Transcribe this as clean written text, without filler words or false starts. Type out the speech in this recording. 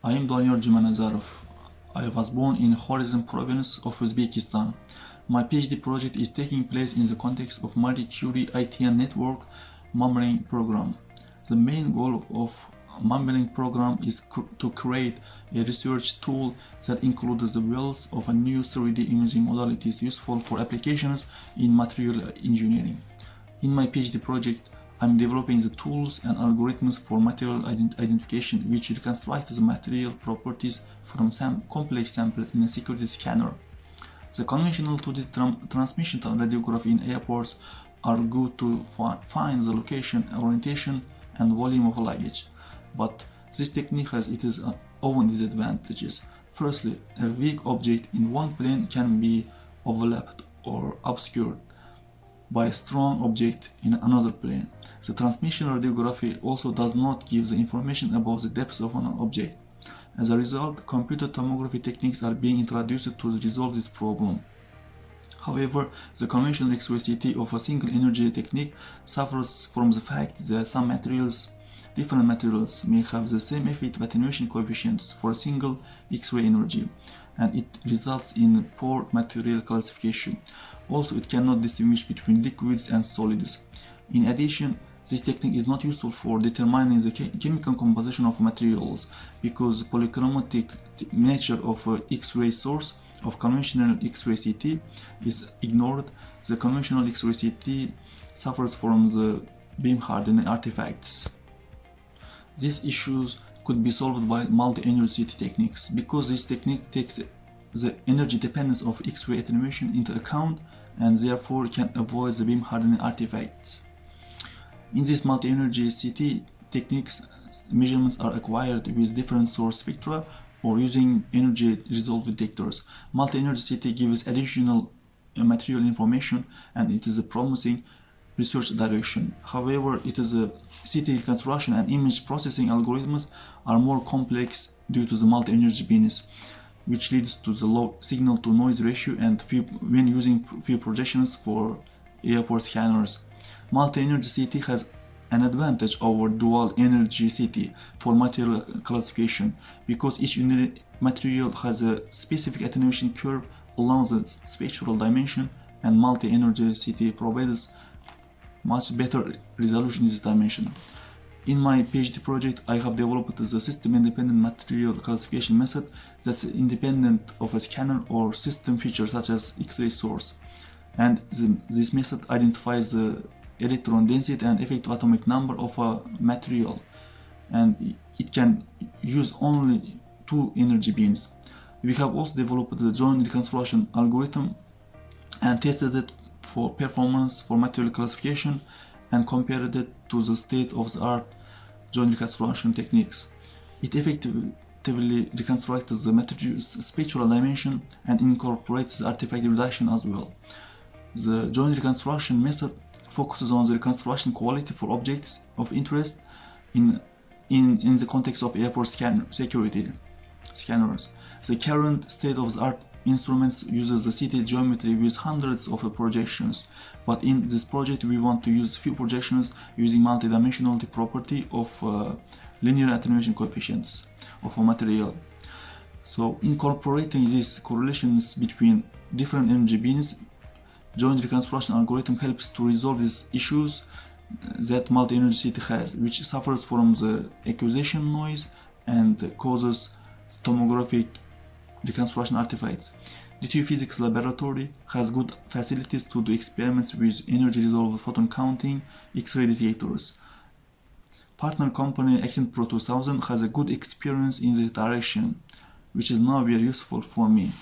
I am Doniyor Jumanazarov. I was born in Khorizm province of Uzbekistan. My PhD project is taking place in the context of Marie Curie ITN network mummering program. The main goal of mummering program is to create a research tool that includes the wealth of a new 3D imaging modalities useful for applications in material engineering. In my PhD project, I'm developing the tools and algorithms for material identification which reconstruct the material properties from some complex samples in a security scanner. The conventional 2D transmission radiography in airports are good to find the location, orientation, and volume of luggage. But this technique has its own disadvantages. Firstly, a weak object in one plane can be overlapped or obscured by a strong object in another plane. The transmission radiography also does not give the information about the depth of an object. As a result, computer tomography techniques are being introduced to resolve this problem. However, the conventional X-ray CT of a single energy technique suffers from the fact that some different materials may have the same effective attenuation coefficients for a single X-ray energy, and it results in poor material classification. Also, it cannot distinguish between liquids and solids. In addition, this technique is not useful for determining the chemical composition of materials because the polychromatic nature of X-ray source of conventional X-ray CT is ignored. The conventional X-ray CT suffers from the beam hardening artifacts. These issues could be solved by multi-energy CT techniques because this technique takes the energy dependence of X-ray attenuation into account and therefore can avoid the beam hardening artifacts. In this multi-energy CT techniques, measurements are acquired with different source spectra or using energy resolved detectors. Multi-energy CT gives additional material information and it is a promising research direction. However, CT reconstruction and image processing algorithms are more complex due to the multi-energy beams, which leads to the low signal-to-noise ratio and when using field projections for airport scanners. Multi-energy CT has an advantage over dual energy CT for material classification because each material has a specific attenuation curve along the spectral dimension, and multi-energy CT provides much better resolution in this dimension. In my PhD project, I have developed the system-independent material classification method that's independent of a scanner or system feature such as X-ray source. And this method identifies the electron density and effective atomic number of a material, and it can use only 2 energy beams. We have also developed the joint reconstruction algorithm and tested it for performance for material classification and compared it to the state-of-the-art joint reconstruction techniques. It effectively reconstructs the material's spectral dimension and incorporates the artifact reduction as well. The joint reconstruction method focuses on the reconstruction quality for objects of interest in the context of airport security scanners. The current state-of-the-art instruments uses the CT geometry with hundreds of projections, but in this project we want to use few projections using multidimensionality property of linear attenuation coefficients of a material. So incorporating these correlations between different energy beams, joint reconstruction algorithm helps to resolve these issues that multi-energy CT has, which suffers from the acquisition noise and causes tomographic reconstruction artifacts. DTU Physics Laboratory has good facilities to do experiments with energy resolved photon counting X-ray detectors. Partner company Accent Pro 2000 has a good experience in this direction, which is now very useful for me.